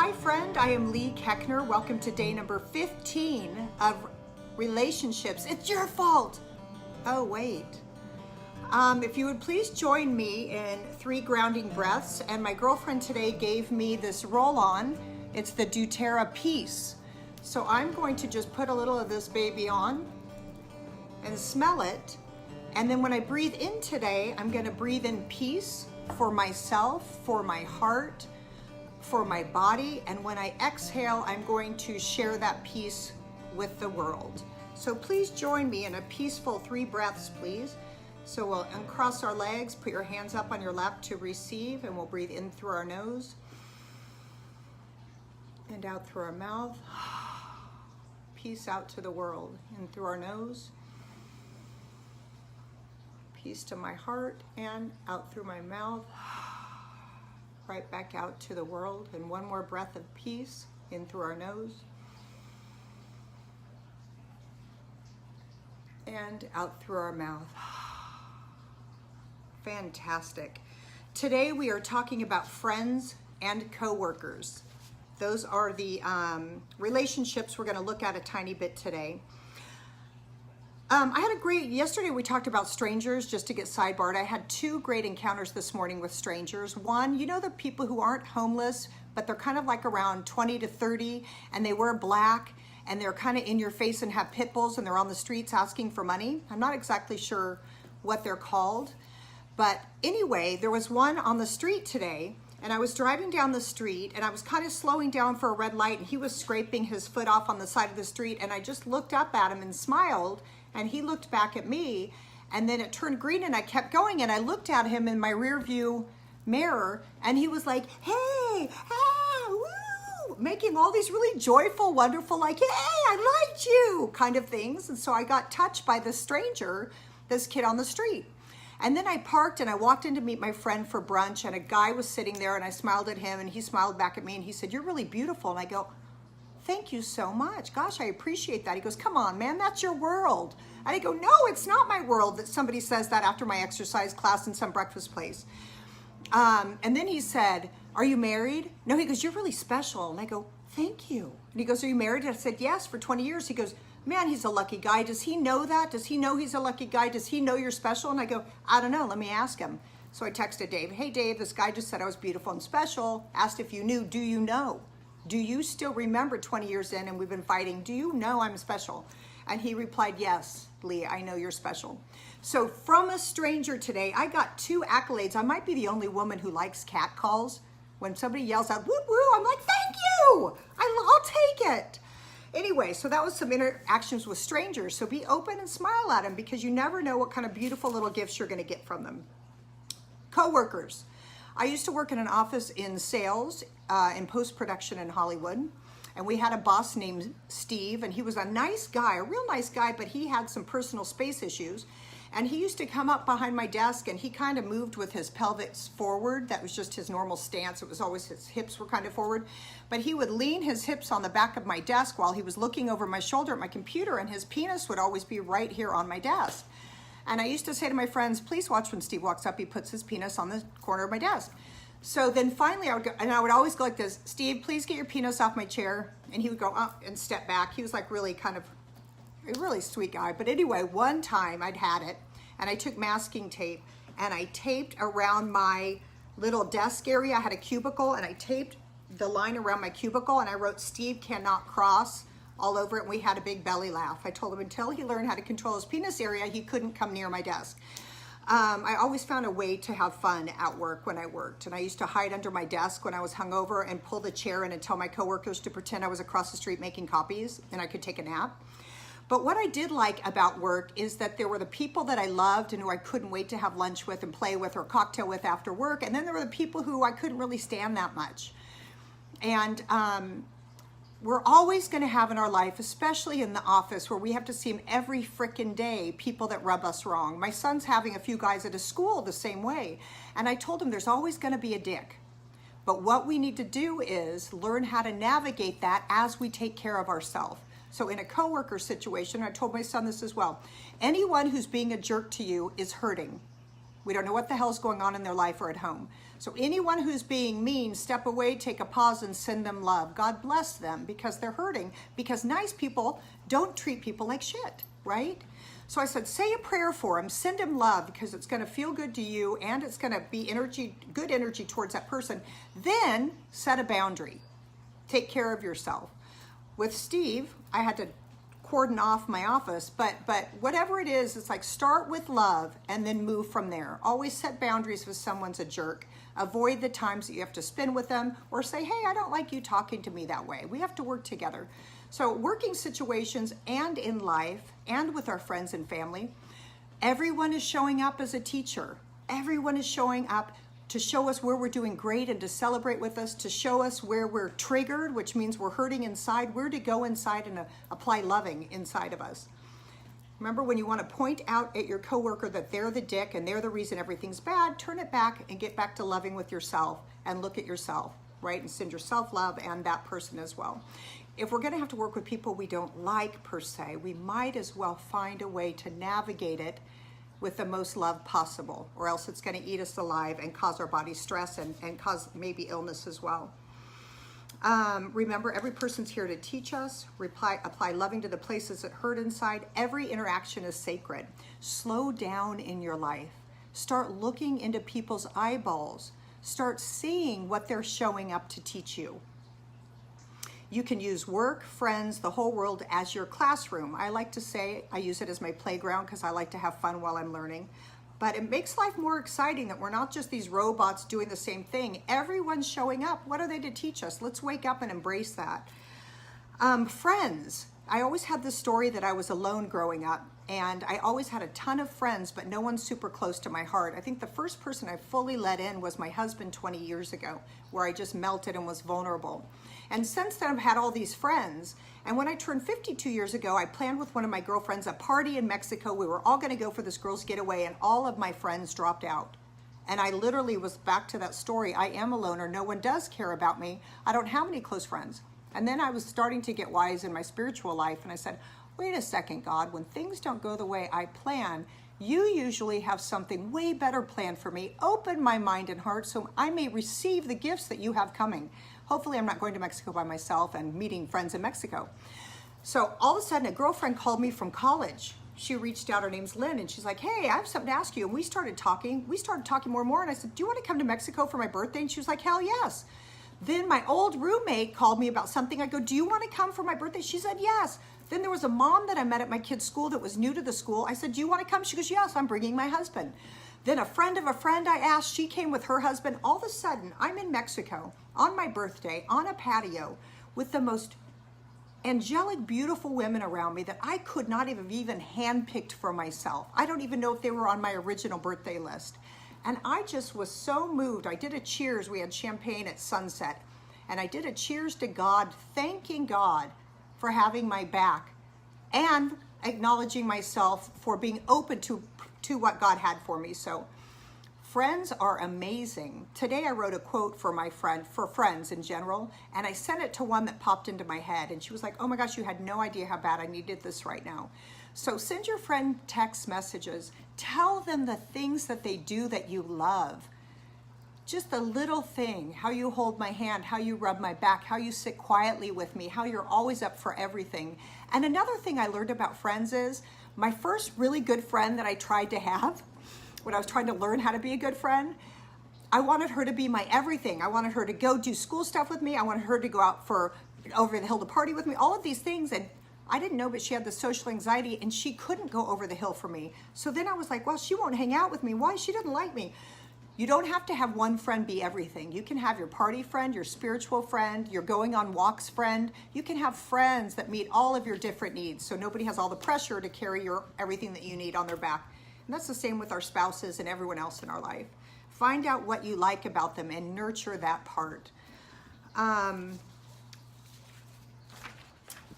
Hi friend, I am Lee Keckner. Welcome to day number 15 of relationships. It's your fault. Oh wait. If you would please join me in 3 grounding breaths. And my girlfriend today gave me this roll-on. It's the doTERRA Peace. So I'm going to just put a little of this baby on and smell it. And then when I breathe in today, I'm going to breathe in peace for myself, for my heart, for my body. And when I exhale, I'm going to share that peace with the world. So please join me in a peaceful 3 breaths, please. So we'll uncross our legs, put your hands up on your lap to receive, and we'll breathe in through our nose and out through our mouth. Peace out to the world. In through our nose. Peace to my heart and out through my mouth. Right back out to the world. And one more breath of peace in through our nose. And out through our mouth. Fantastic. Today we are talking about friends and coworkers. Those are the relationships we're going to look at a tiny bit today. I had a great, yesterday we talked about strangers, just to get sidebarred. I had 2 great encounters this morning with strangers. One, you know the people who aren't homeless, but they're kind of like around 20 to 30 and they wear black and they're kind of in your face and have pit bulls and they're on the streets asking for money. I'm not exactly sure what they're called. But anyway, there was one on the street today, and I was driving down the street and I was kind of slowing down for a red light, and he was scraping his foot off on the side of the street, and I just looked up at him and smiled, and he looked back at me, and then it turned green and I kept going, and I looked at him in my rear view mirror, and he was like, hey, ah, woo, making all these really joyful, wonderful, like, hey, I liked you kind of things. And so I got touched by this stranger, this kid on the street. And then I parked and I walked in to meet my friend for brunch, and a guy was sitting there, and I smiled at him and he smiled back at me, and he said, you're really beautiful. And I go, thank you so much. Gosh, I appreciate that. He goes, come on, man, that's your world. And I go, no, it's not my world that somebody says that after my exercise class in some breakfast place. And then he said, are you married? No, he goes, you're really special. And I go, thank you. And he goes, are you married? And I said, yes, for 20 years. He goes, man, he's a lucky guy. Does he know that? Does he know he's a lucky guy? Does he know you're special? And I go, I don't know. Let me ask him. So I texted Dave. Hey, Dave, this guy just said I was beautiful and special. Asked if you knew. Do you know? Do you still remember 20 years in and we've been fighting? Do you know I'm special? And he replied, yes, Lee, I know you're special. So from a stranger today, I got 2 accolades. I might be the only woman who likes cat calls. When somebody yells out, woo, woo, I'm like, thank you. I'll take it. Anyway, so that was some interactions with strangers. So be open and smile at them, because you never know what kind of beautiful little gifts you're going to get from them. Coworkers. I used to work in an office in sales, in post-production in Hollywood. And we had a boss named Steve, and he was a nice guy, a real nice guy, but he had some personal space issues. And he used to come up behind my desk, and he kind of moved with his pelvis forward. That was just his normal stance. It was always his hips were kind of forward. But he would lean his hips on the back of my desk while he was looking over my shoulder at my computer, and his penis would always be right here on my desk. And I used to say to my friends, please watch when Steve walks up, he puts his penis on the corner of my desk. So then finally I would go, and I would always go like this, Steve, please get your penis off my chair. And he would go up and step back. He was like really kind of a really sweet guy. But anyway, one time I'd had it, and I took masking tape and I taped around my little desk area. I had a cubicle, and I taped the line around my cubicle, and I wrote Steve cannot cross all over it, and we had a big belly laugh. I told him until he learned how to control his penis area, he couldn't come near my desk. I always found a way to have fun at work when I worked, and I used to hide under my desk when I was hungover and pull the chair in and tell my coworkers to pretend I was across the street making copies and I could take a nap. But what I did like about work is that there were the people that I loved and who I couldn't wait to have lunch with and play with or cocktail with after work, and then there were the people who I couldn't really stand that much. And we're always going to have in our life, especially in the office where we have to see them every frickin' day, people that rub us wrong. My son's having a few guys at his school the same way. And I told him there's always going to be a dick. But what we need to do is learn how to navigate that as we take care of ourselves. So in a coworker situation, I told my son this as well, anyone who's being a jerk to you is hurting. We don't know what the hell's going on in their life or at home. So anyone who's being mean, step away, take a pause, and send them love. God bless them because they're hurting, because nice people don't treat people like shit, right? So I said, say a prayer for them, send them love, because it's going to feel good to you and it's going to be energy, good energy towards that person. Then set a boundary. Take care of yourself. With Steve, I had to cordon off my office, but whatever it is, it's like start with love and then move from there. Always set boundaries if someone's a jerk. Avoid the times that you have to spend with them, or say, hey, I don't like you talking to me that way. We have to work together. So working situations and in life and with our friends and family, everyone is showing up as a teacher. Everyone is showing up to show us where we're doing great and to celebrate with us, to show us where we're triggered, which means we're hurting inside, where to go inside and apply loving inside of us. Remember, when you want to point out at your coworker that they're the dick and they're the reason everything's bad, turn it back and get back to loving with yourself and look at yourself, right? And send yourself love and that person as well. If we're going to have to work with people we don't like per se, we might as well find a way to navigate it with the most love possible, or else it's going to eat us alive and cause our body stress and cause maybe illness as well. Remember, every person's here to teach us. Apply loving to the places that hurt inside. Every interaction is sacred. Slow down in your life. Start looking into people's eyeballs. Start seeing what they're showing up to teach you. You can use work, friends, the whole world as your classroom. I like to say I use it as my playground because I like to have fun while I'm learning. But it makes life more exciting that we're not just these robots doing the same thing. Everyone's showing up. What are they to teach us? Let's wake up and embrace that. Friends. I always had this story that I was alone growing up, and I always had a ton of friends, but no one super close to my heart. I think the first person I fully let in was my husband 20 years ago, where I just melted and was vulnerable. And since then, I've had all these friends. And when I turned 52 years ago, I planned with one of my girlfriends a party in Mexico. We were all going to go for this girls' getaway, and all of my friends dropped out. And I literally was back to that story. I am a loner. No one does care about me. I don't have any close friends. And then I was starting to get wise in my spiritual life. And I said, wait a second, God, when things don't go the way I plan, you usually have something way better planned for me. Open my mind and heart so I may receive the gifts that you have coming. Hopefully I'm not going to Mexico by myself and meeting friends in Mexico. So all of a sudden, a girlfriend called me from college. She reached out, her name's Lynn, and she's like, hey, I have something to ask you. And we started talking more and more. And I said, do you want to come to Mexico for my birthday? And she was like, hell yes. Then my old roommate called me about something. I go, do you want to come for my birthday? She said, yes. Then there was a mom that I met at my kid's school that was new to the school. I said, do you want to come? She goes, yes, I'm bringing my husband. Then a friend of a friend I asked, she came with her husband. All of a sudden, I'm in Mexico on my birthday on a patio with the most angelic, beautiful women around me that I could not have even handpicked for myself. I don't even know if they were on my original birthday list. And I just was so moved. I did a cheers. We had champagne at sunset. And I did a cheers to God, thanking God for having my back and acknowledging myself for being open to what God had for me. So friends are amazing. Today I wrote a quote for my friend, for friends in general, and I sent it to one that popped into my head. And she was like, oh my gosh, you had no idea how bad I needed this right now. So send your friend text messages. Tell them the things that they do that you love. Just a little thing, how you hold my hand, how you rub my back, how you sit quietly with me, how you're always up for everything. And another thing I learned about friends is my first really good friend that I tried to have when I was trying to learn how to be a good friend, I wanted her to be my everything. I wanted her to go do school stuff with me. I wanted her to go out for over the hill to party with me, all of these things. And I didn't know, but she had the social anxiety and she couldn't go over the hill for me. So then I was like, well, she won't hang out with me. Why? She doesn't like me. You don't have to have one friend be everything. You can have your party friend, your spiritual friend, your going on walks friend. You can have friends that meet all of your different needs. So nobody has all the pressure to carry everything that you need on their back. And that's the same with our spouses and everyone else in our life. Find out what you like about them and nurture that part.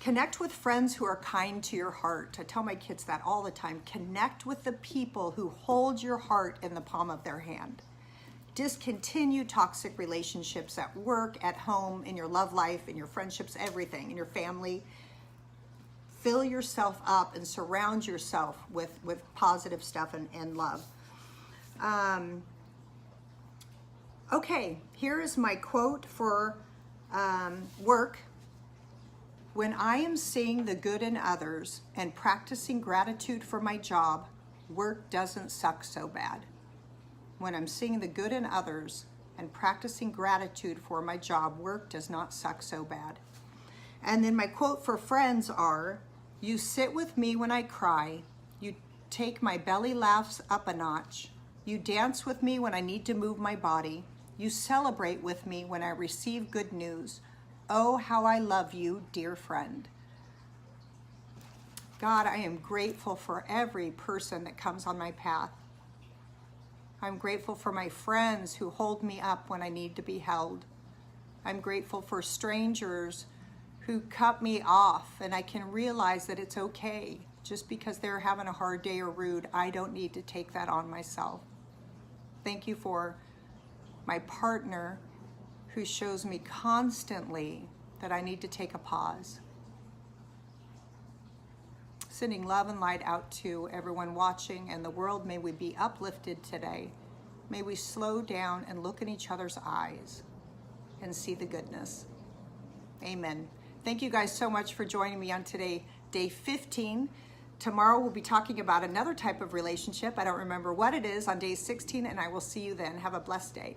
Connect with friends who are kind to your heart. I tell my kids that all the time. Connect with the people who hold your heart in the palm of their hand. Discontinue toxic relationships at work, at home, in your love life, in your friendships, everything, in your family. Fill yourself up and surround yourself with positive stuff and love. Okay, here is my quote for work. When I am seeing the good in others and practicing gratitude for my job, work doesn't suck so bad. When I'm seeing the good in others and practicing gratitude for my job, work does not suck so bad. And then my quote for friends are, you sit with me when I cry, you take my belly laughs up a notch, you dance with me when I need to move my body, you celebrate with me when I receive good news. Oh, how I love you, dear friend. God, I am grateful for every person that comes on my path. I'm grateful for my friends who hold me up when I need to be held. I'm grateful for strangers who cut me off, and I can realize that it's okay. Just because they're having a hard day or rude, I don't need to take that on myself. Thank you for my partner who shows me constantly that I need to take a pause. Sending love and light out to everyone watching and the world. May we be uplifted today. May we slow down and look in each other's eyes and see the goodness. Amen. Thank you guys so much for joining me on today, day 15. Tomorrow we'll be talking about another type of relationship. I don't remember what it is on day 16, and I will see you then. Have a blessed day.